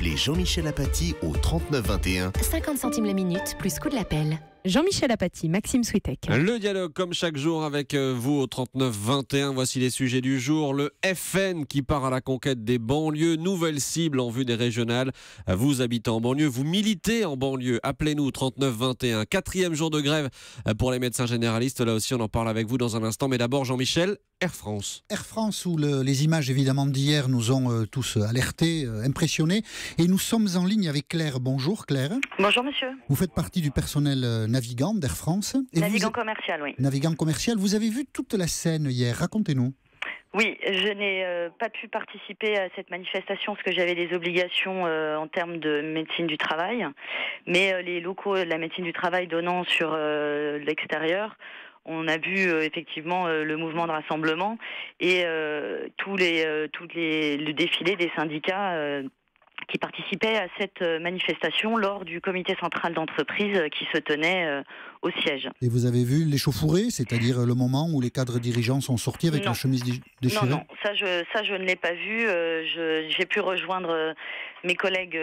Appelez Jean-Michel Apathy au 39 21. 50 centimes la minute, plus coût de l'appel. Jean-Michel Apathy, Maxime Switek. Le dialogue comme chaque jour avec vous au 39 21. Voici les sujets du jour. Le FN qui part à la conquête des banlieues. Nouvelle cible en vue des régionales. Vous habitez en banlieue, vous militez en banlieue. Appelez-nous 39 21. 4e jour de grève pour les médecins généralistes. Là aussi on en parle avec vous dans un instant. Mais d'abord Jean-Michel, Air France. Air France où les images évidemment d'hier nous ont tous alertés, impressionnés. Et nous sommes en ligne avec Claire. Bonjour Claire. Bonjour monsieur. Vous faites partie du personnel navigant d'Air France. Et navigant commercial, oui. Navigant commercial. Vous avez vu toute la scène hier. Racontez-nous. Oui, je n'ai pas pu participer à cette manifestation parce que j'avais des obligations en termes de médecine du travail. Mais les locaux de la médecine du travail donnant sur l'extérieur, on a vu effectivement le mouvement de rassemblement et le défilé des syndicats qui participaient à cette manifestation lors du comité central d'entreprise qui se tenait au siège. Et vous avez vu l'échauffourée, c'est-à-dire le moment où les cadres dirigeants sont sortis avec la chemise déchirée? Non, ça je ne l'ai pas vu. J'ai pu rejoindre mes collègues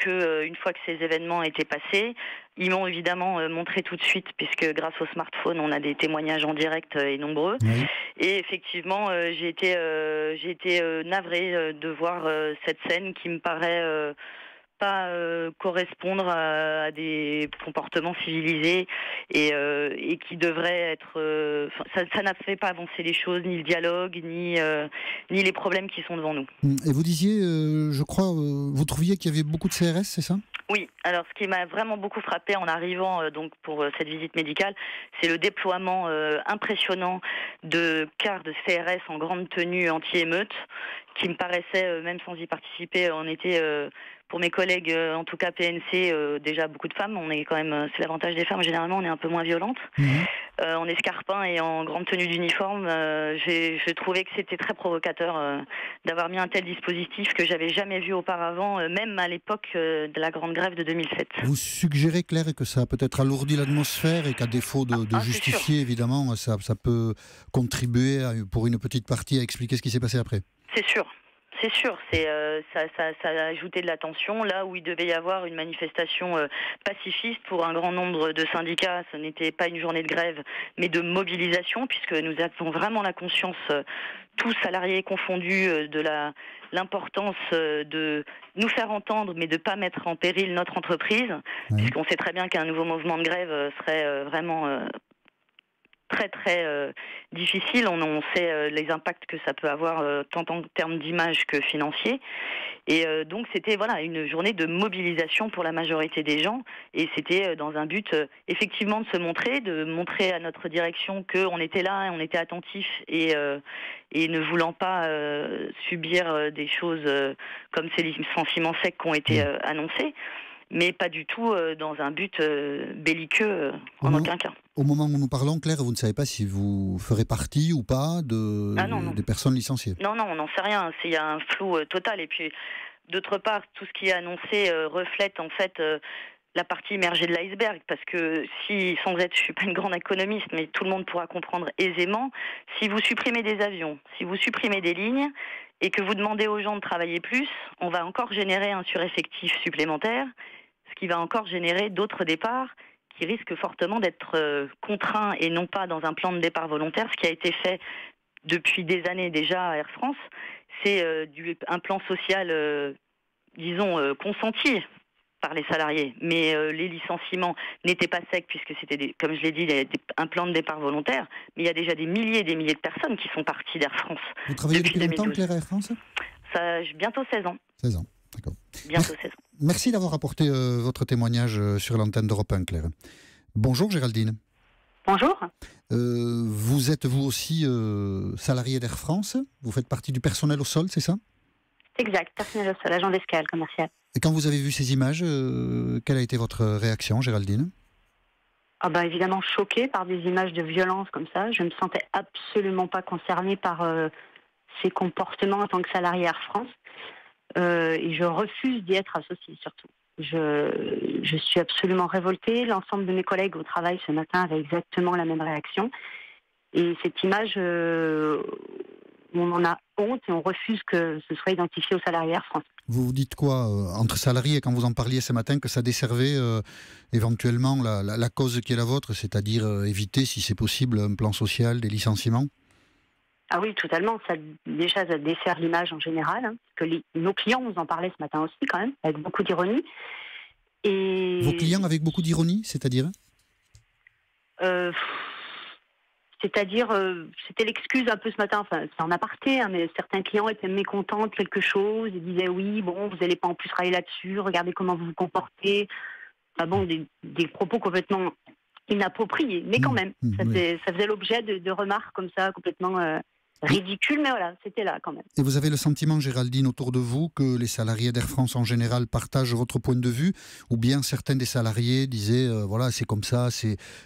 une fois que ces événements étaient passés. Ils m'ont évidemment montré tout de suite, puisque grâce au smartphone, on a des témoignages en direct et nombreux. Oui. Et effectivement, j'ai été navrée de voir cette scène qui me paraît pas correspondre à des comportements civilisés et qui devrait être... ça n'a fait pas avancer les choses, ni le dialogue, ni les problèmes qui sont devant nous. Et vous disiez, je crois, vous trouviez qu'il y avait beaucoup de CRS, c'est ça ? Oui, alors ce qui m'a vraiment beaucoup frappé en arrivant donc pour cette visite médicale, c'est le déploiement impressionnant de cars de CRS en grande tenue anti-émeute, qui me paraissait, même sans y participer, on était... pour mes collègues, en tout cas PNC, déjà beaucoup de femmes. On est quand même, c'est l'avantage des femmes. Généralement, on est un peu moins violente. En escarpin et en grande tenue d'uniforme, j'ai trouvé que c'était très provocateur d'avoir mis un tel dispositif que j'avais jamais vu auparavant, même à l'époque de la grande grève de 2007. Vous suggérez, Claire, que ça a peut-être alourdi l'atmosphère et qu'à défaut de justifier, évidemment, ça peut contribuer pour une petite partie à expliquer ce qui s'est passé après. C'est sûr. C'est sûr, ça a ajouté de la tension là où il devait y avoir une manifestation pacifiste pour un grand nombre de syndicats. Ce n'était pas une journée de grève, mais de mobilisation, puisque nous avons vraiment la conscience, tous salariés confondus, de l'importance de nous faire entendre, mais de ne pas mettre en péril notre entreprise, puisqu'on sait très bien qu'un nouveau mouvement de grève serait vraiment... très très difficile. On sait les impacts que ça peut avoir tant en termes d'image que financiers. Et donc c'était une journée de mobilisation pour la majorité des gens. Et c'était dans un but effectivement de montrer à notre direction qu'on était là, on était attentifs et ne voulant pas subir des choses comme ces licenciements secs qui ont été annoncés. Mais pas du tout dans un but belliqueux en aucun cas. Au moment où nous parlons, Claire, vous ne savez pas si vous ferez partie ou pas des personnes licenciées? Non, on n'en sait rien. Il y a un flou total. Et puis, d'autre part, tout ce qui est annoncé reflète en fait la partie immergée de l'iceberg. Parce que sans être, je suis pas une grande économiste, mais tout le monde pourra comprendre aisément, si vous supprimez des avions, si vous supprimez des lignes, et que vous demandez aux gens de travailler plus, on va encore générer un sureffectif supplémentaire, ce qui va encore générer d'autres départs qui risquent fortement d'être contraints et non pas dans un plan de départ volontaire, ce qui a été fait depuis des années déjà à Air France. C'est un plan social, consenti par les salariés. Mais les licenciements n'étaient pas secs puisque c'était, comme je l'ai dit, un plan de départ volontaire. Mais il y a déjà des milliers et des milliers de personnes qui sont parties d'Air France. Vous travaillez depuis longtemps, Claire, à Air France ? Bientôt 16 ans. 16 ans, d'accord. Bientôt 16 ans. Merci d'avoir apporté votre témoignage sur l'antenne d'Europe 1, Claire. Bonjour Géraldine. Bonjour. Vous êtes vous aussi salarié d'Air France. Vous faites partie du personnel au sol, c'est ça ? Exact, personnel au sol, agent d'escale commercial. Et quand vous avez vu ces images, quelle a été votre réaction, Géraldine ? Évidemment choquée par des images de violence comme ça. Je ne me sentais absolument pas concernée par ces comportements en tant que salarié Air France. Et je refuse d'y être associée surtout. Je suis absolument révoltée. L'ensemble de mes collègues au travail ce matin avaient exactement la même réaction. Et cette image on en a honte et on refuse que ce soit identifié aux salariés Air France. Vous vous dites quoi entre salariés, quand vous en parliez ce matin, que ça desservait éventuellement la cause qui est la vôtre, c'est-à-dire éviter, si c'est possible, un plan social, des licenciements? Ah oui, totalement. Ça dessert l'image en général. Hein, parce que nos clients nous en parlaient ce matin aussi, quand même, avec beaucoup d'ironie. Et... Vos clients avec beaucoup d'ironie, c'est-à-dire C'est-à-dire, c'était l'excuse un peu ce matin, enfin c'est en aparté, hein, mais certains clients étaient mécontents de quelque chose, ils disaient oui, bon, vous n'allez pas en plus travailler là-dessus, regardez comment vous vous comportez. Enfin bon, des propos complètement inappropriés, mais quand même, ça faisait l'objet de remarques comme ça, complètement ridicules, mais voilà, c'était là quand même. Et vous avez le sentiment, Géraldine, autour de vous, que les salariés d'Air France en général partagent votre point de vue, ou bien certains des salariés disaient, voilà, c'est comme ça,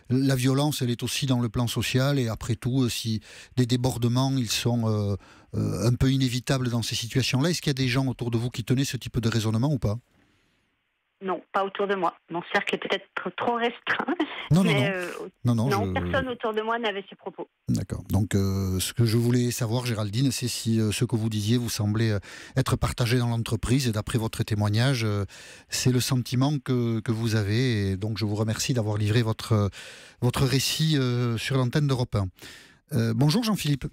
la violence, elle est aussi dans le plan social, et après tout, si des débordements, ils sont un peu inévitables dans ces situations-là, est-ce qu'il y a des gens autour de vous qui tenaient ce type de raisonnement ou pas ? Non, pas autour de moi. Mon cercle est peut-être trop restreint. Non, personne autour de moi n'avait ces propos. D'accord. Donc, ce que je voulais savoir, Géraldine, c'est si ce que vous disiez vous semblait être partagé dans l'entreprise. Et d'après votre témoignage, c'est le sentiment que vous avez. Et donc, je vous remercie d'avoir livré votre récit sur l'antenne d'Europe 1. Bonjour, Jean-Philippe.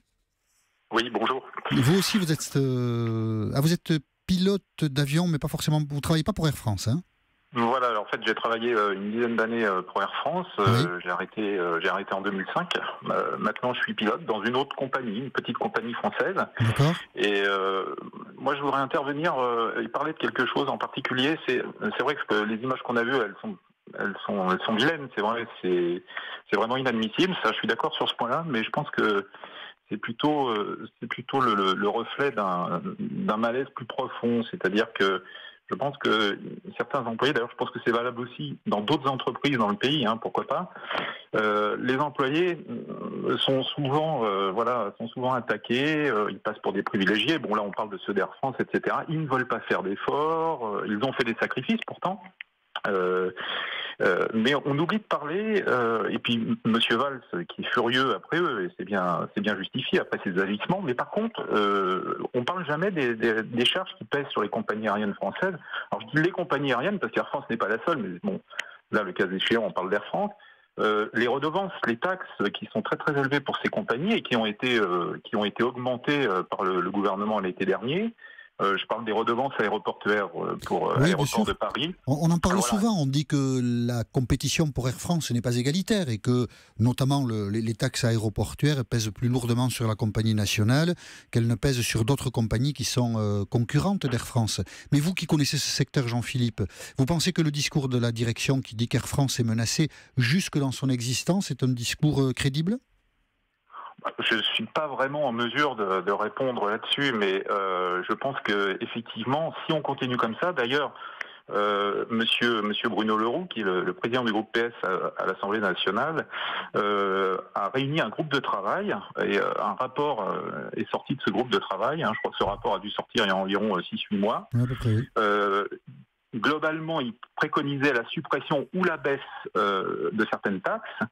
Oui, bonjour. Vous aussi, vous êtes pilote d'avion, mais pas forcément. Vous ne travaillez pas pour Air France, hein ? Voilà, alors en fait j'ai travaillé une dizaine d'années pour Air France, j'ai arrêté en 2005, maintenant je suis pilote dans une autre compagnie, une petite compagnie française. D'accord. Et moi je voudrais intervenir et parler de quelque chose en particulier, c'est vrai que les images qu'on a vues elles sont vilaines, c'est vrai, c'est vraiment inadmissible, ça je suis d'accord sur ce point-là, mais je pense que c'est plutôt le reflet d'un malaise plus profond, c'est-à-dire que je pense que certains employés, d'ailleurs je pense que c'est valable aussi dans d'autres entreprises dans le pays, hein, pourquoi pas, les employés sont souvent attaqués, ils passent pour des privilégiés, bon là on parle de ceux d'Air France, etc. Ils ne veulent pas faire d'efforts, ils ont fait des sacrifices pourtant. Mais on oublie de parler, et puis Monsieur Valls qui est furieux après eux, et c'est bien justifié après ses agissements, mais par contre, on parle jamais des charges qui pèsent sur les compagnies aériennes françaises. Alors je dis les compagnies aériennes parce qu'Air France n'est pas la seule, mais bon, là le cas échéant, on parle d'Air France. Les redevances, les taxes qui sont très très élevées pour ces compagnies et qui ont été augmentées par le gouvernement l'été dernier. Je parle des redevances aéroportuaires pour l'aéroport de Paris. On en parle souvent, on dit que la compétition pour Air France n'est pas égalitaire et que notamment les taxes aéroportuaires pèsent plus lourdement sur la compagnie nationale qu'elles ne pèsent sur d'autres compagnies qui sont concurrentes d'Air France. Mais vous qui connaissez ce secteur, Jean-Philippe, vous pensez que le discours de la direction qui dit qu'Air France est menacée jusque dans son existence est un discours crédible ? Je ne suis pas vraiment en mesure de répondre là-dessus, mais je pense que effectivement, si on continue comme ça, d'ailleurs, Monsieur Bruno Leroux, qui est le président du groupe PS à l'Assemblée nationale, a réuni un groupe de travail et un rapport est sorti de ce groupe de travail. Hein, je crois que ce rapport a dû sortir il y a environ 6-8 mois. À peu près. Globalement, il préconisait la suppression ou la baisse de certaines taxes.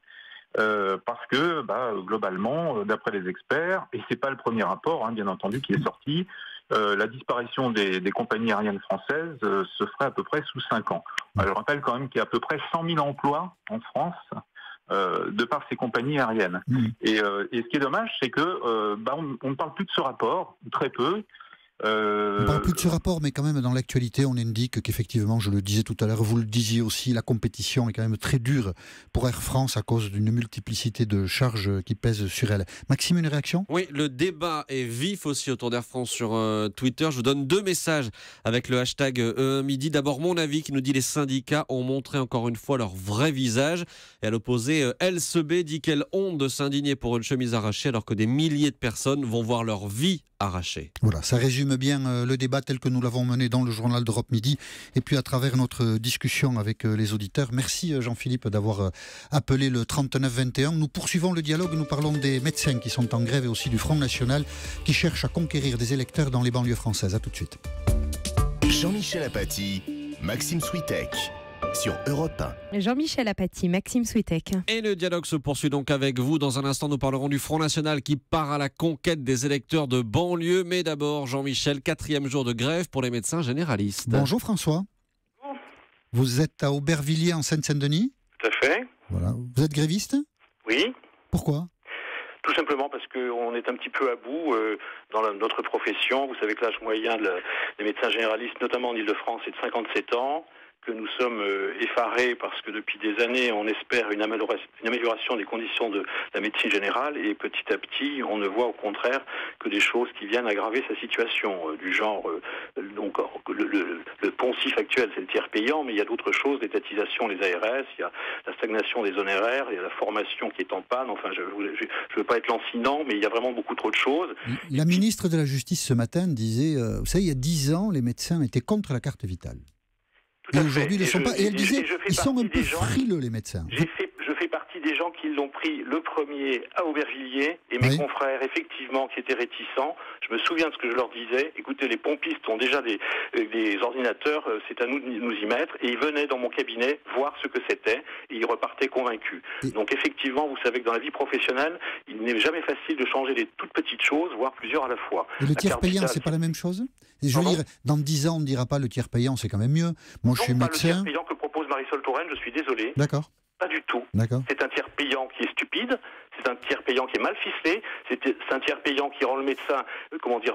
Parce que globalement, d'après les experts, et c'est pas le premier rapport, hein, bien entendu, qui est sorti, la disparition des compagnies aériennes françaises se ferait à peu près sous 5 ans. Alors, je rappelle quand même qu'il y a à peu près 100 000 emplois en France de par ces compagnies aériennes. Et ce qui est dommage, c'est que on ne parle plus de ce rapport, très peu. On ne parle plus de ce rapport, mais quand même dans l'actualité, on indique qu'effectivement, je le disais tout à l'heure, vous le disiez aussi, la compétition est quand même très dure pour Air France à cause d'une multiplicité de charges qui pèsent sur elle. Maxime, une réaction ? Oui, le débat est vif aussi autour d'Air France sur Twitter. Je vous donne 2 messages avec le hashtag E1midi. D'abord, mon avis qui nous dit les syndicats ont montré encore une fois leur vrai visage. Et à l'opposé, LCB dit quelle honte de s'indigner pour une chemise arrachée alors que des milliers de personnes vont voir leur vie arrachée. Voilà, ça résume bien le débat tel que nous l'avons mené dans le journal d'Europe Midi et puis à travers notre discussion avec les auditeurs. Merci Jean-Philippe d'avoir appelé le 3921. Nous poursuivons le dialogue, nous parlons des médecins qui sont en grève et aussi du Front National qui cherche à conquérir des électeurs dans les banlieues françaises. A tout de suite. Jean-Michel Apathy, Maxime Switek. sur Europe 1. Jean-Michel Apathy, Maxime Switek. Et le dialogue se poursuit donc avec vous. Dans un instant, nous parlerons du Front National qui part à la conquête des électeurs de banlieue. Mais d'abord, Jean-Michel, 4e jour de grève pour les médecins généralistes. Bonjour François. Vous êtes à Aubervilliers en Seine-Saint-Denis ? Tout à fait. Voilà. Vous êtes gréviste ? Oui. Pourquoi ? Tout simplement parce qu'on est un petit peu à bout dans notre profession. Vous savez que l'âge moyen des médecins généralistes, notamment en Ile-de-France, est de 57 ans. Que nous sommes effarés parce que depuis des années, on espère une amélioration des conditions de la médecine générale et petit à petit, on ne voit au contraire que des choses qui viennent aggraver sa situation. Du genre, donc le poncif actuel, c'est le tiers payant, mais il y a d'autres choses, l'étatisation, les ARS, il y a la stagnation des honoraires, il y a la formation qui est en panne. Enfin, je ne veux pas être lancinant, mais il y a vraiment beaucoup trop de choses. La ministre de la Justice ce matin disait, vous savez, il y a 10 ans, les médecins étaient contre la carte vitale. Et aujourd'hui, ils ne le sont pas. Et elle disait, ils sont un peu frileux, les médecins. Je fais partie des gens qui l'ont pris le premier à Aubervilliers, et mes confrères, effectivement, qui étaient réticents. Je me souviens de ce que je leur disais. Écoutez, les pompistes ont déjà des ordinateurs, c'est à nous de nous y mettre. Et ils venaient dans mon cabinet voir ce que c'était, et ils repartaient convaincus. Donc effectivement, vous savez que dans la vie professionnelle, il n'est jamais facile de changer des toutes petites choses, voire plusieurs à la fois. Et le tiers payant, c'est pas la même chose ? Je veux dire, dans 10 ans, on ne dira pas le tiers payant, c'est quand même mieux. Moi, je suis médecin. Le tiers payant que propose Marisol Touraine, je suis désolé. D'accord. Pas du tout. D'accord. C'est un tiers payant qui est stupide, c'est un tiers payant qui est mal ficelé, c'est un tiers payant qui rend le médecin,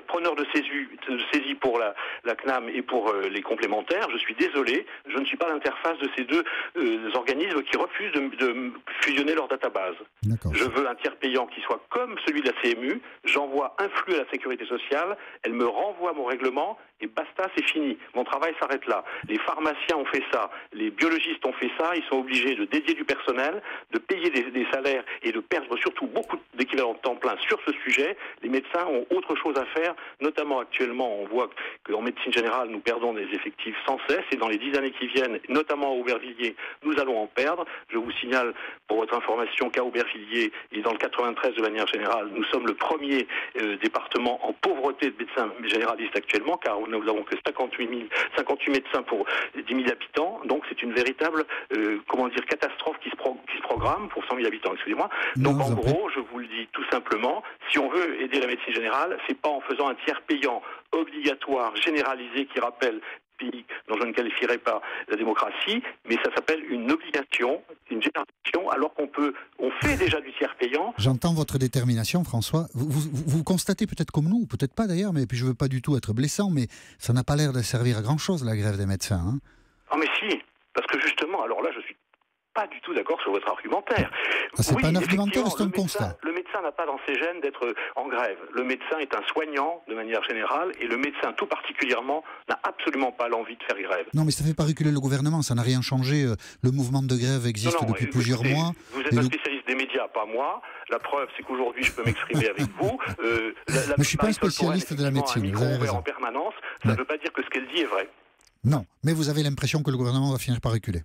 preneur de saisie pour la CNAM et pour les complémentaires. Je suis désolé, je ne suis pas l'interface de ces deux organismes qui refusent de fusionner leur database. D'accord. Je veux un tiers payant qui soit comme celui de la CMU, j'envoie un flux à la sécurité sociale, elle me renvoie mon règlement et basta, c'est fini. Mon travail s'arrête là. Les pharmaciens ont fait ça, les biologistes ont fait ça, ils sont obligés de dédier du personnel, de payer des salaires et de perdre surtout beaucoup d'équivalents de temps plein sur ce sujet. Les médecins ont autre chose à faire, notamment actuellement, on voit qu'en médecine générale, nous perdons des effectifs sans cesse et dans les 10 années qui viennent, notamment à Aubervilliers, nous allons en perdre. Je vous signale, pour votre information, qu'à Aubervilliers et dans le 93 de manière générale, nous sommes le premier département en pauvreté de médecins généralistes actuellement, car nous n'avons que 58 médecins pour 10 000 habitants, donc c'est une véritable catastrophe qui se programme pour 100 000 habitants, excusez-moi. Donc en gros, je vous le dis tout simplement, si on veut aider la médecine générale, c'est pas en faisant un tiers payant obligatoire, généralisé, qui rappelle pays dont je ne qualifierais pas la démocratie, mais ça s'appelle une obligation, une génération, alors on fait déjà du tiers payant. J'entends votre détermination, François. Vous constatez peut-être comme nous, ou peut-être pas d'ailleurs, mais puis je veux pas du tout être blessant, mais ça n'a pas l'air de servir à grand-chose, la grève des médecins. Hein. Ah mais si, parce que justement, alors là je suis pas du tout d'accord sur votre argumentaire. C'est pas un argumentaire, c'est un constat. Le médecin n'a pas dans ses gènes d'être en grève. Le médecin est un soignant de manière générale et le médecin tout particulièrement n'a absolument pas l'envie de faire grève. Non mais ça ne fait pas reculer le gouvernement, ça n'a rien changé. Le mouvement de grève existe depuis plusieurs mois. Vous êtes un spécialiste des médias, pas moi. La preuve, c'est qu'aujourd'hui je peux m'exprimer avec vous. Mais je ne suis pas un spécialiste de la médecine, vous avez raison. En permanence, ça ne veut pas dire que ce qu'elle dit est vrai. Non, mais vous avez l'impression que le gouvernement va finir par reculer.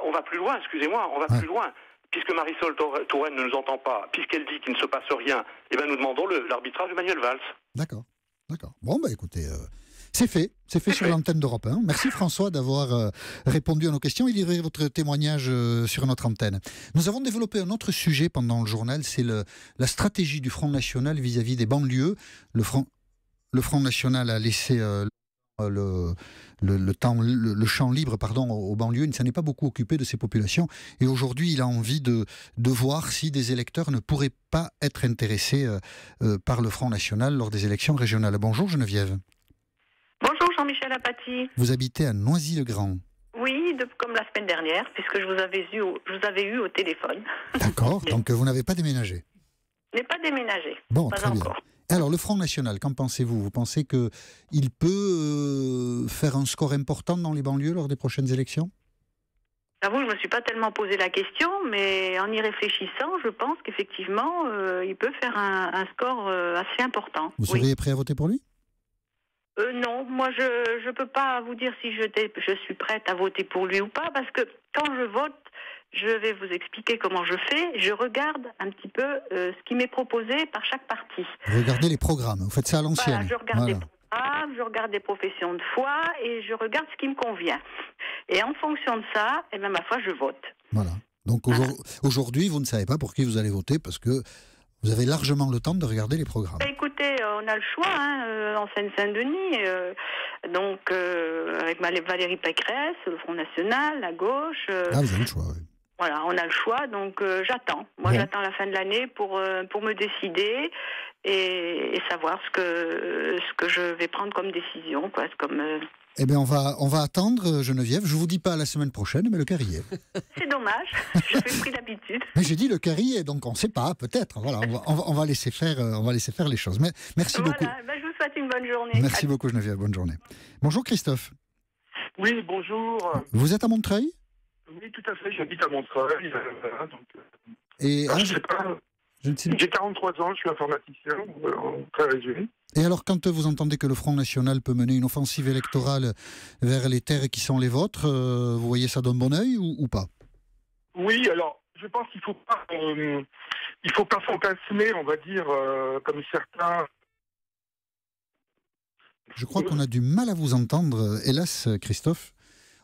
On va plus loin, excusez-moi, on va plus loin. Puisque Marisol Touraine ne nous entend pas, puisqu'elle dit qu'il ne se passe rien, nous demandons l'arbitrage de Manuel Valls. D'accord. Bon, écoutez, c'est fait sur l'antenne d'Europe 1. Merci François d'avoir répondu à nos questions et livré votre témoignage sur notre antenne. Nous avons développé un autre sujet pendant le journal, c'est la stratégie du Front National vis-à-vis des banlieues. Le Front National a laissé le champ libre aux banlieues, il ne s'en est pas beaucoup occupé de ces populations et aujourd'hui il a envie de voir si des électeurs ne pourraient pas être intéressés par le Front National lors des élections régionales. Bonjour Geneviève. Bonjour Jean-Michel Apathy. Vous habitez à Noisy-le-Grand. Oui, comme la semaine dernière, puisque je vous avais eu au téléphone. D'accord, donc vous n'avez pas déménagé. Je n'ai pas déménagé. Bon, pas très encore. Bien. Alors, le Front National, qu'en pensez-vous ? Vous pensez qu'il peut faire un score important dans les banlieues lors des prochaines élections ? J'avoue, je ne me suis pas tellement posé la question, mais en y réfléchissant, je pense qu'effectivement, il peut faire un score assez important. Vous seriez prêt à voter pour lui ? Non, moi je ne peux pas vous dire si je suis prête à voter pour lui ou pas, parce que quand je vote, je vais vous expliquer comment je fais. Je regarde un petit peu ce qui m'est proposé par chaque parti. Vous regardez les programmes, vous faites ça à l'ancienne. Voilà, je regarde les je regarde des professions de foi et je regarde ce qui me convient. Et en fonction de ça, eh bien, ma foi, je vote. Voilà. Donc aujourd'hui, vous ne savez pas pour qui vous allez voter parce que vous avez largement le temps de regarder les programmes. Écoutez, on a le choix en Seine-Saint-Denis. Avec Valérie Pécresse, le Front National, la gauche. Vous avez le choix, oui. Voilà, on a le choix, donc j'attends. Moi, j'attends la fin de l'année pour me décider et savoir ce que je vais prendre comme décision, quoi. Eh bien, on va attendre, Geneviève. Je vous dis pas la semaine prochaine, mais le carrier. C'est dommage, j'avais pris l'habitude. Mais j'ai dit le carrier, donc on ne sait pas, peut-être. Voilà, on va laisser faire les choses. Mais merci beaucoup. Je vous souhaite une bonne journée. Merci beaucoup, Geneviève. Bonne journée. Bonjour, Christophe. Oui, bonjour. Vous êtes à Montreuil ? Oui, tout à fait. J'habite à Montreuil. Et je sais pas. J'ai 43 ans, je suis informaticien, très résumé. Et alors, quand vous entendez que le Front National peut mener une offensive électorale vers les terres qui sont les vôtres, vous voyez ça d'un bon œil ou pas ? Oui, alors, je pense qu'il ne faut pas fantasmer, on va dire, comme certains. Je crois qu'on a du mal à vous entendre, hélas, Christophe.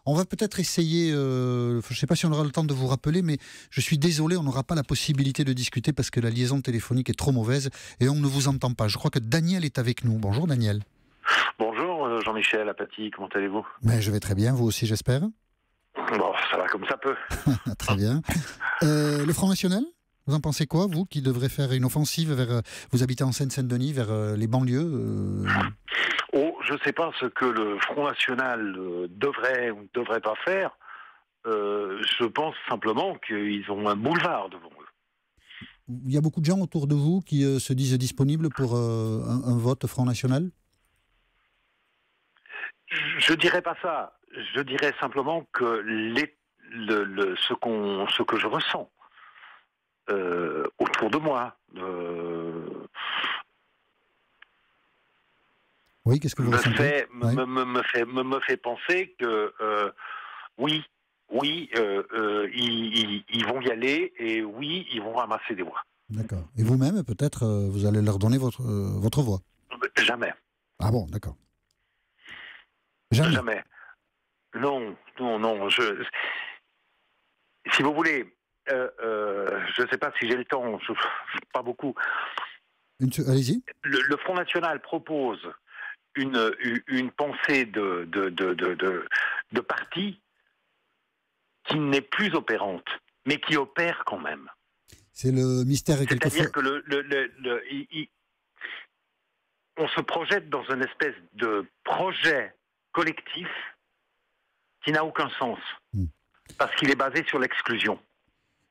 On va peut-être essayer, je ne sais pas si on aura le temps de vous rappeler, mais je suis désolé, on n'aura pas la possibilité de discuter parce que la liaison téléphonique est trop mauvaise et on ne vous entend pas. Je crois que Daniel est avec nous. Bonjour Daniel. Bonjour Jean-Michel Apathy, comment allez-vous ? Je vais très bien, vous aussi j'espère. Bon, ça va comme ça peut. Très bien. Le Front National, vous en pensez quoi, vous, qui devrez faire une offensive vers... vous habitez en Seine-Saint-Denis, vers les banlieues je ne sais pas ce que le Front National devrait ou ne devrait pas faire. Je pense simplement qu'ils ont un boulevard devant eux. Il y a beaucoup de gens autour de vous qui se disent disponibles pour un vote Front National ? Je dirais pas ça. Je dirais simplement que ce que je ressens autour de moi. Oui, qu'est-ce que vous ressentez ? me fait penser que oui, ils vont y aller et oui, ils vont ramasser des voix. D'accord. Et vous-même, peut-être, vous allez leur donner votre voix ? Jamais. Ah bon, d'accord. Jamais. Non. Si vous voulez, je ne sais pas si j'ai le temps, pas beaucoup. Allez-y. Le Front National propose une pensée de parti qui n'est plus opérante, mais qui opère quand même. C'est le mystère et quelquefois... C'est-à-dire que on se projette dans une espèce de projet collectif qui n'a aucun sens, parce qu'il est basé sur l'exclusion.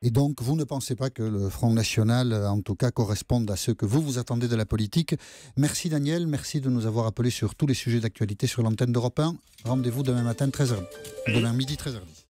Et donc, vous ne pensez pas que le Front National, en tout cas, corresponde à ce que vous attendez de la politique. Merci Daniel, merci de nous avoir appelés sur tous les sujets d'actualité sur l'antenne d'Europe 1. Rendez-vous demain matin, demain midi, 13h10.